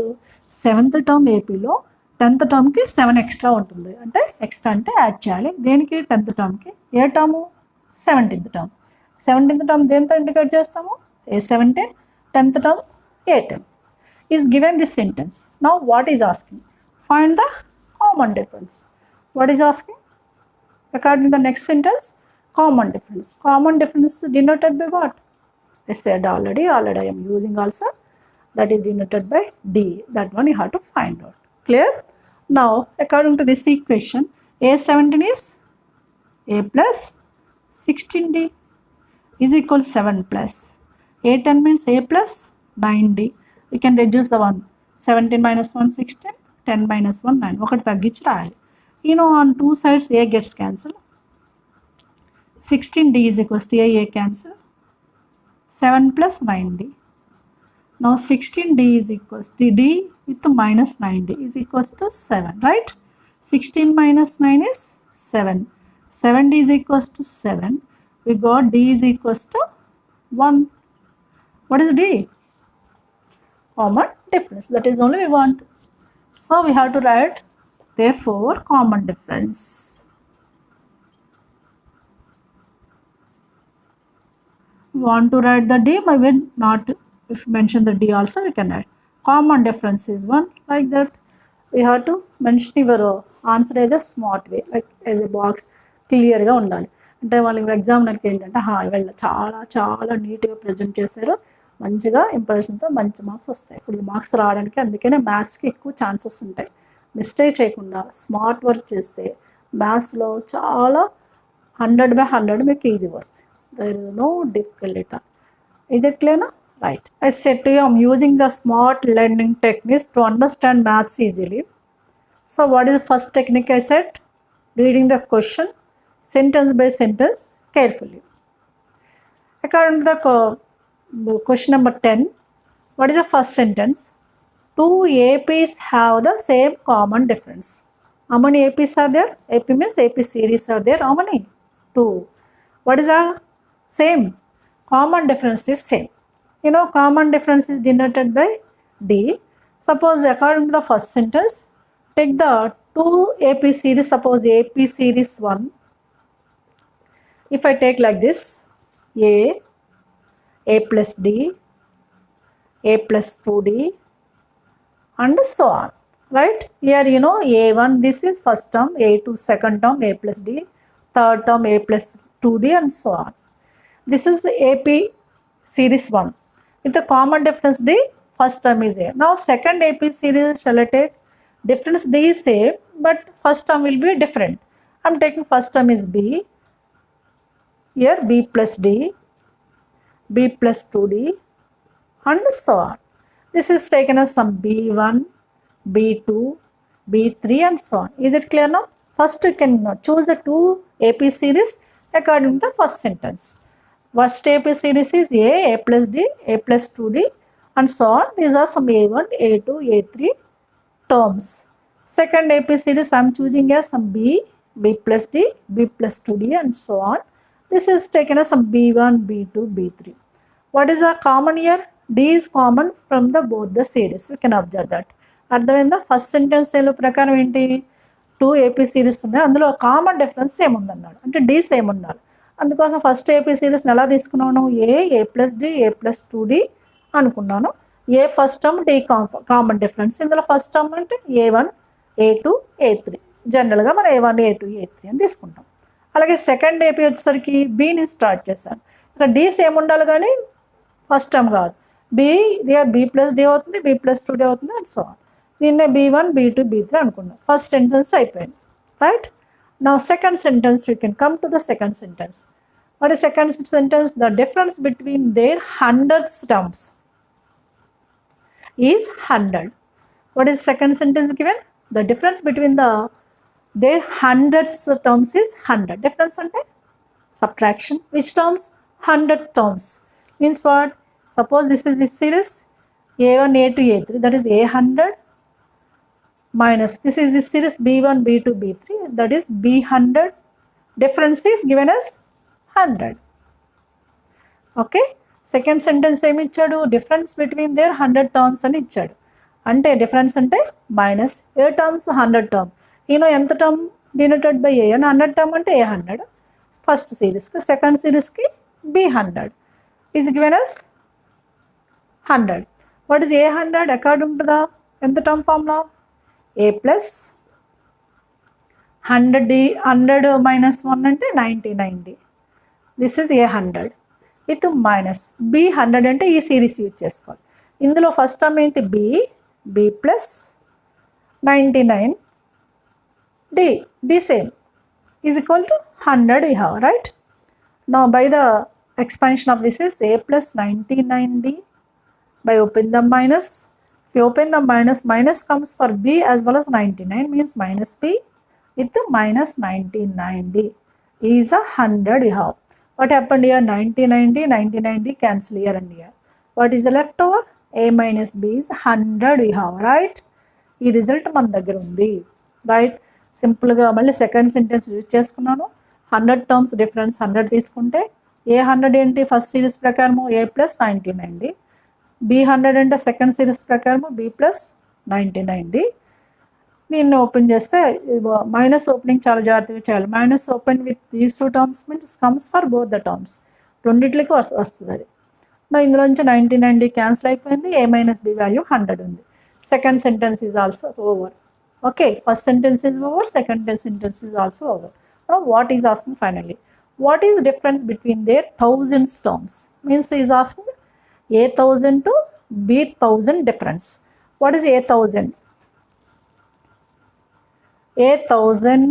Speaker 1: 7th term ఏపీలో 10th టర్మ్కి 7 extra ఉంటుంది. అంటే extra అంటే యాడ్ చేయాలి. దేనికి? 10th టర్మ్కి. ఏ term? 17th term. 17th term దేంతో ఇండికేట్ చేస్తాము? A17, 10th term A10. Is given this sentence. Now what is asking? Find the common difference. What is asking? According to the next sentence, common difference. Common difference is denoted by what? I said already I am using also. That is denoted by D. That one you have to find out. Clear? Now, according to this equation, A17 is A plus 16D is equal to 7 plus. A10 means A plus 9D. We can reduce the one. 17 minus 1, 16. 10 minus 1, 9. ఒకటి తగ్గించి రాయాలి. You know, on two sides A gets cancelled. 16D is equals to A cancel. 7 plus 9D. Now 16D is equals to D with minus 9D is equals to 7, right? 16 minus 9 is 7. 7D is equals to 7. We got D is equals to 1. What is D? Common difference. That is only we want. So we have to write, therefore, common difference. Want to write the D, but when not, if you mention the D also, we can write. Common difference is 1, like that. We have to mention your answer as a smart way, like as a box, క్లియర్గా ఉండాలి. అంటే వాళ్ళకి ఎగ్జామినర్కి ఏంటంటే వీళ్ళు చాలా చాలా నీట్గా present చేశారు, మంచిగా ఇంప్రెషన్తో మంచి మార్క్స్ వస్తాయి. ఫుల్ మార్క్స్ రావడానికి అందుకనే మ్యాథ్స్కి ఎక్కువ ఛాన్సెస్ ఉంటాయి. మిస్టేక్ చేయకుండా స్మార్ట్ వర్క్ చేస్తే మ్యాథ్స్లో చాలా 100/100 మీకు ఈజీగా వస్తాయి. There is no difficulty. Is it clear now? Right. I said to you, I'm using the smart learning techniques to understand maths easily. So what is the first technique I said? Reading the question sentence by sentence carefully. According to the question number 10, what is the first sentence? Two APs have the same common difference. How many APs are there? AP means AP series are there. How many? 2. What is the same? Common difference is same. You know, common difference is denoted by D. Suppose according to the first sentence, take the 2 AP series. Suppose AP series 1. If I take like this, A plus D, A plus 2D, and so on. Right? Here you know A1, this is first term, A2 second term, A plus D, third term A plus 2D, and so on. This is AP series 1. With the common difference D, first term is A. Now second AP series, shall I take? Difference D is same, but first term will be different. I am taking first term is B. Here B plus D, B plus 2D, and so on. This is taken as some B1, B2, B3 and so on. Is it clear now? First you can choose the two AP series according to the first sentence. First AP series is A plus D, A plus 2D and so on. These are some A1, A2, A3 terms. Second AP series I am choosing as some B, B plus D, B plus 2D and so on. This is taken as some B1, B2, B3. What is the common here? D is common from the both the series. You can observe that. అర్థమైందా? First sentence ప్రకారం ఏంటి, two AP series ఉన్నాయి, అందులో common difference same ఉందన్నాడు, అంటే D same ఉండాలి. అందుకోసం first AP సిరీస్ని ఎలా తీసుకున్నాను, A plus D, A plus 2D అనుకున్నాను. A first term, D common difference. ఇందులో ఫస్ట్ టర్మ్ అంటే A1, A2, A3. జనరల్గా మనం A1, A2, A3 అని తీసుకుంటాం. అలాగే సెకండ్ ఏపీ వచ్చేసరికి బిని స్టార్ట్ చేశాను. ఇక్కడ డి సేమ్ ఉండాలి కానీ ఫస్ట్ టర్మ్ కాదు. బి ప్లస్ డి అవుతుంది, బి ప్లస్ 2D అవుతుంది అండ్ సో ఆన్. దీన్నే B1, B2, B3 అనుకున్నాం. ఫస్ట్ సెంటెన్స్ అయిపోయింది, right? Now second sentence you can come to the second sentence. What is second sentence? The difference between their hundreds terms is 100. What is second sentence given? The difference between their hundreds terms is 100. Difference ante subtraction. Which terms? 100 terms. Means what? Suppose this is this series A1, A2, A3. That is A100 minus this is this series B1, B2, B3. That is B100. Difference is given as 100. Okay. Second sentence ఏమి ఇచ్చాడు, difference between there 100 terms అని ఇచ్చాడు. అంటే difference అంటే minus ఏ terms 100 term, ఈయన ఎంత term denoted by ఏ అని 100 term అంటే A100 ఫస్ట్ సిరీస్కి, సెకండ్ సిరీస్కి B100 is given as 100. What is A100 according to the ఎంత term formula, A plus 100 minus 1 అంటే 99D. This is A100 with minus B100 అంటే ఈ సిరీస్ యూజ్ చేసుకోవాలి. ఇందులో ఫస్ట్ టర్మ్ ఏంటి, b plus 99D, the same is equal to 100 we have, right? Now by the expansion of this is A plus 99D by open the minus. If you open the minus comes for B as well as 99 means minus B with minus 99D is 100 we have. What happened here? 99D cancel here and here. What is the left over? A minus B is 100 we have, right? ఈ result మన దగ్గర ఉంది, right? సింపుల్గా మళ్ళీ second sentence use చేసుకున్నాను. 100 terms difference 100 తీసుకుంటే A100 ఏంటి first series ప్రకారము A ప్లస్ 99D, B100 అంటే సెకండ్ సిరీస్ ప్రకారము B ప్లస్ 99D. దీన్ని ఓపెన్ చేస్తే మైనస్ ఓపెనింగ్ చాలా జాగ్రత్తగా చేయాలి. Minus open with these two terms means comes for both the terms, రెండిట్లకి వస్తుంది అది. ఇందులోంచి 99D క్యాన్సిల్ అయిపోయింది, A మైనస్ B వాల్యూ 100 ఉంది. Second sentence is also over. Okay, first sentence is over, second sentence is also over. What is asking finally, what is difference between their thousands terms means is asking A1000 to B1000 difference. What is A1000? A1000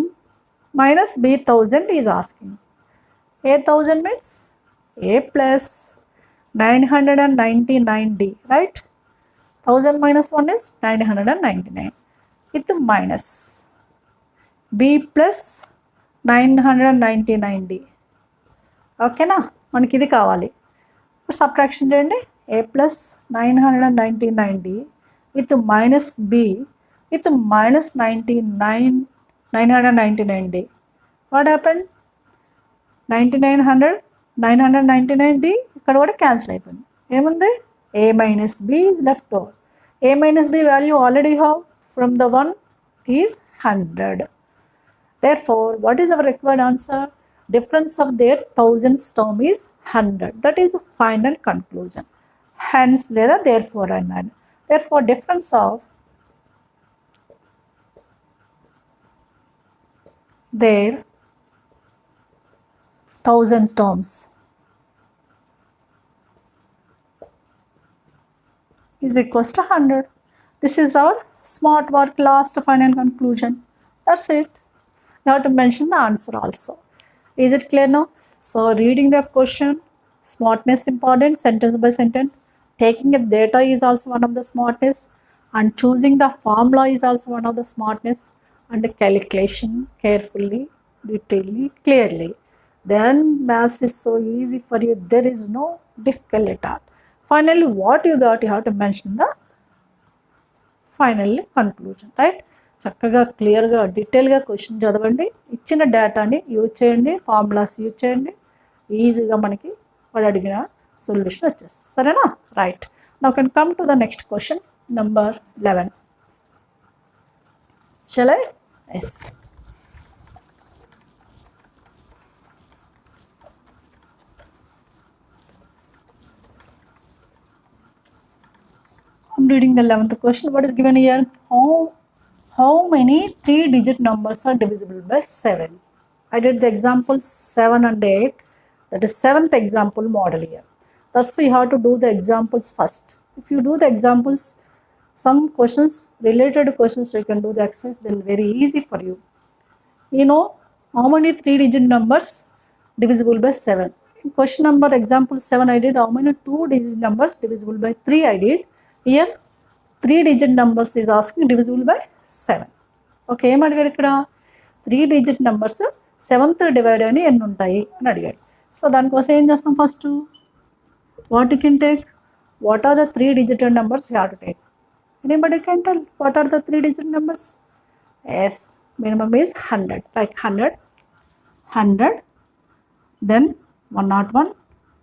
Speaker 1: minus B1000 is asking. A1000 means A plus 999D, right? 1000 minus 1 is 999 with minus B plus 999D. ఓకేనా, మనకి ఇది కావాలి. Subtraction చేయండి. A plus 999D with minus B with minus 999D. What happened? 999D ఇక్కడ కూడా cancel అయిపోయింది. ఏముంది? A minus B is left over. A minus B value already have from the 1 is 100. Therefore, what is our required answer? Difference of their thousands term is 100. That is a final conclusion. Hence, లేదా therefore and therefore difference of their thousands terms is equals to 100. This is our smart work last final conclusion. That's it. You have to mention the answer also. Is it clear now? So reading the question, smartness important, sentence by sentence, taking a data is also one of the smartness, and choosing the formula is also one of the smartness, and calculation carefully, detailedly, clearly. Then maths is so easy for you. There is no difficult at all. Finally, what you got, you have to mention the finally conclusion, right. చక్కగా క్లియర్గా డీటెయిల్గా question చదవండి, ఇచ్చిన డేటాని use చేయండి, formulas use చేయండి, ఈజీగా మనకి వాడు అడిగిన సొల్యూషన్ వచ్చేస్తుంది. సరేనా? Right. Now can come to the next question number 11. Shall I? Yes. I'm reading the 11th question. What is given here? How many 3-digit numbers are divisible by 7? I did the examples 7 and 8. That is 7th example model here. Thus we have to do the examples first. If you do the examples, some questions, related questions, you can do the exercise, then very easy for you. You know how many 3-digit numbers divisible by 7? In question number example 7 I did how many 2-digit numbers divisible by 3 I did. Here 3-digit numbers is asking divisible by 7. Okay, ఏం అడిగాడు ఇక్కడ? 3-digit numbers 7th divide అని ఎన్ని ఉంటాయి అని అడిగాడు. So దానికోసం ఏం చేస్తాం? First what you can take, what are the 3-digit numbers you have to take. Anybody can tell what are the 3-digit numbers? Yes, minimum is 100, like 100, then 101,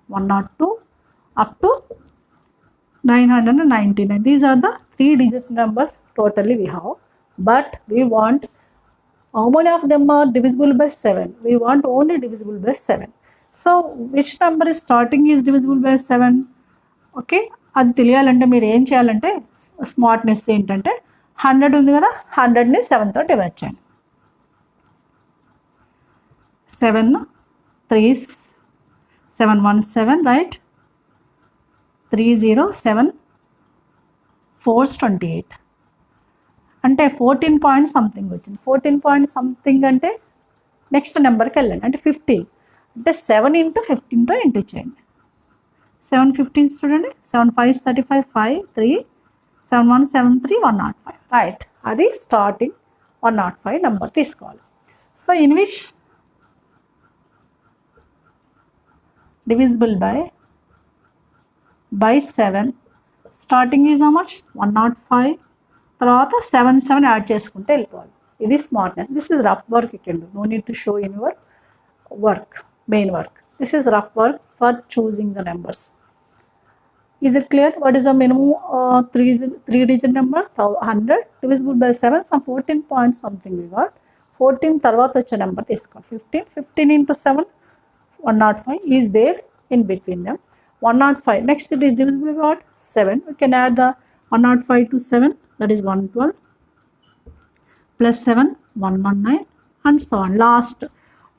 Speaker 1: 102 up to 999. These are the 3-digit numbers totally we have, but we want how many of them are divisible by 7? We want only divisible by 7. So which number is starting is divisible by 7? Okay, అది తెలియాలంటే మీరు ఏం చేయాలంటే smartness ఏంటంటే 100 ఉంది కదా, 100ని 7తో divide చేయండి. 7 3s 717, right. 307 4s 28 అంటే 14 పాయింట్ సంథింగ్ వచ్చింది. 14 పాయింట్ సంథింగ్ అంటే నెక్స్ట్ నెంబర్కి వెళ్ళండి, అంటే 15 అంటే 7 × 15తో ఇంటూ చేయండి. 7 15 చూడండి, 7 5 35 5 3 7 1 7 3 105, రైట్. అది స్టార్టింగ్ 105 నెంబర్ తీసుకోవాలి. So in which divisible by 7, starting is how much? 105, తర్వాత 7 యాడ్ చేసుకుంటే వెళ్ళిపోవాలి. ఇది smartness. This is rough work you can do, no need to show in your work, main work. This is rough work for choosing the numbers. Is it clear? What is the minimum 3-digit number? 100 divisible by 7, some 14 point something we got. 14 తర్వాత వచ్చే number తీసుకోండి. 15 × 7 105 is there in between them. 105, next it is divisible by what? 7. We can add the 105 to 7, that is 112, plus 7 119, and so on.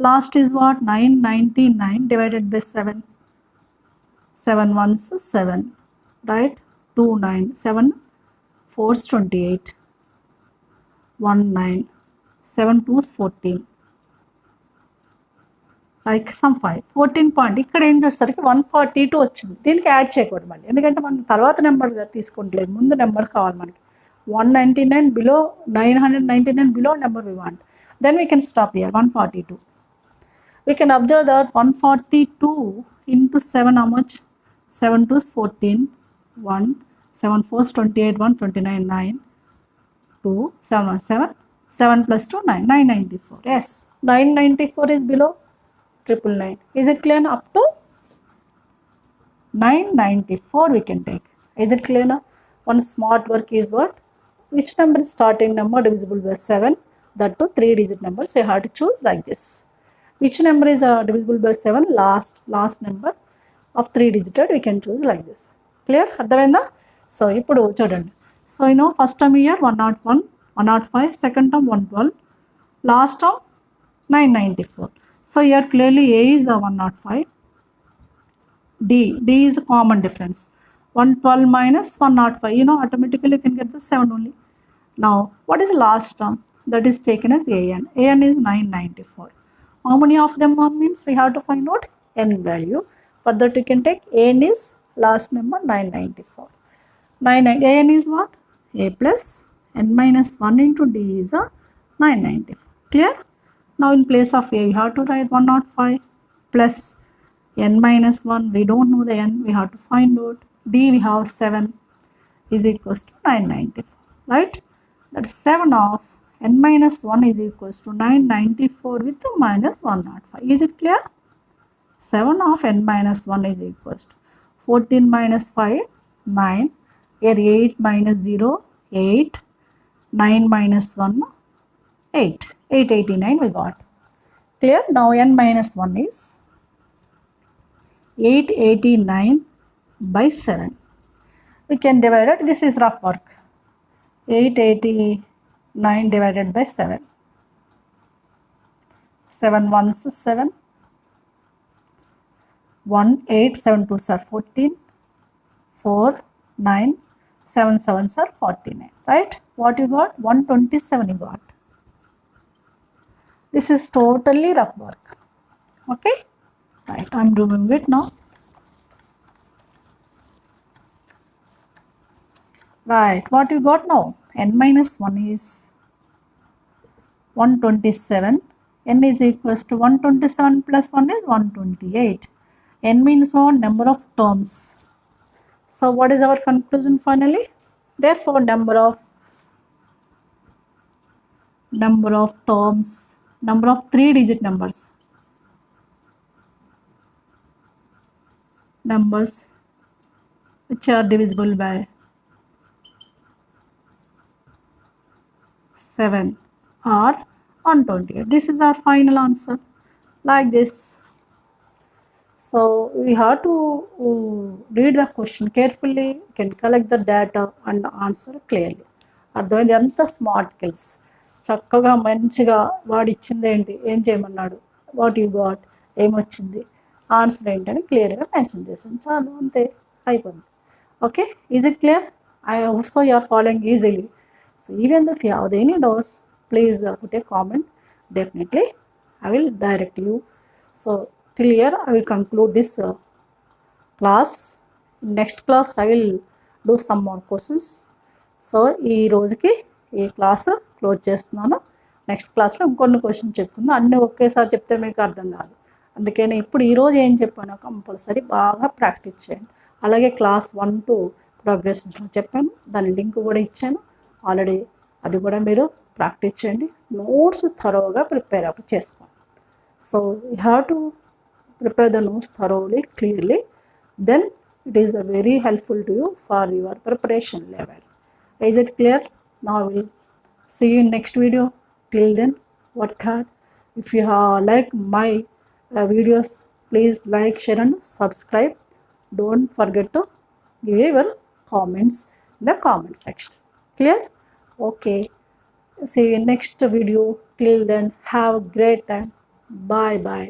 Speaker 1: Last is what? 999 divided by 7. 7 ones 7, right? 29, 7 4s 28, 19, 7 2s 14, like some 5. 14 point ఇక్కడ ఏం చేసేసరికి 142 వచ్చింది. దీనికి add చేయకూడదు మళ్ళీ, ఎందుకంటే మనం తర్వాత నెంబర్గా తీసుకుంటలేదు, ముందు నెంబర్ కావాలి మనకి. 199 below 999 below number we want. Then we can stop here 142. We can observe that 142 × 7 how much? 7 2s 14, 1 7 4s 28, 1 29, 9 2 7 7 7 plus 2 9 994. Yes, 994 is below 999. Is it clear? Up to 994 we can take. Is it clear now? One smart work is what? Which number is starting number divisible by 7? That to 3-digit number. So you have to choose like this. Which number is divisible by 7? Last number of 3-digit we can choose like this. Clear? అర్థమైందా? So ఇప్పుడు చూడండి. So first term year 101, 105, second term 112, last term 994. So here clearly A is a 105, D is a common difference. 112 minus 105, automatically you can get the 7 only. Now what is the last term? That is taken as AN. AN is 994. How many of them means we have to find out N value. For that we can take AN is last number 994. An is what? A plus n minus 1 into d is a 994. Clear? Now in place of a, we have to write 105 plus n minus 1. We don't know the n, we have to find out. D we have 7 is equals to 994. Right? That is 7 of n minus 1 is equals to 994 with minus 105. Is it clear? 7 of n minus 1 is equals to 14 minus 5, 9. Here 8 minus 0, 8. 9 minus 1, 8. 889 we got. Clear? Now n minus 1 is 889 by 7. We can divide it. This is rough work. 889 divided by 7. 7 ones is 7. 1, 8, 7 2s are 14. 4, 9, 7 7s are 49. Right? What you got? 127 you got. This is totally rough work. Okay? Right. I am doing it now. Right. What you got now? N minus 1 is 127. N is equals to 127 plus 1 is 128. N means what? Number of terms. So what is our conclusion finally? Therefore number of terms, number of 3-digit numbers which are divisible by 7 or 128. This is our final answer, like this. So we have to read the question carefully, can collect the data and answer clearly. అర్థమైంది. ఎంత smart kills, చక్కగా మంచిగా వాడు ఇచ్చింది ఏంటి, ఏం చేయమన్నాడు, what you got, ఏమొచ్చింది, ఆన్సర్ ఏంటని క్లియర్గా మెన్షన్ చేసాను. చాలు, అంతే, అయిపోయింది. Okay, is it clear? I hope so you are following easily. So even if you have any doubts, please put a comment. Definitely I will direct you. So till here I will conclude this class. Next class I will do some more questions. So ఈ రోజుకి ఈ class close చేస్తున్నాను. Next క్లాస్లో ఇంకొన్ని questions చెప్తున్నాను. అన్నీ ఒకేసారి చెప్తే మీకు అర్థం కాదు. అందుకని ఇప్పుడు ఈరోజు ఏం చెప్పానో కంపల్సరీ బాగా ప్రాక్టీస్ చేయండి. అలాగే క్లాస్ 1 to ప్రోగ్రెస్ చెప్పాను, దాని లింక్ కూడా ఇచ్చాను ఆల్రెడీ. అది కూడా మీరు ప్రాక్టీస్ చేయండి. నోట్స్ థరోగా ప్రిపేర్ అప్ చేసుకోండి. So you have to prepare the notes thoroughly, clearly. Then it is very helpful to you for your preparation level. Is it clear? Now I will see you in next video. Till then, work hard. If you like my videos, please like, share and subscribe. Don't forget to give your comments in the comment section. Clear? Okay. See you in next video. Till then, have a great time. Bye bye.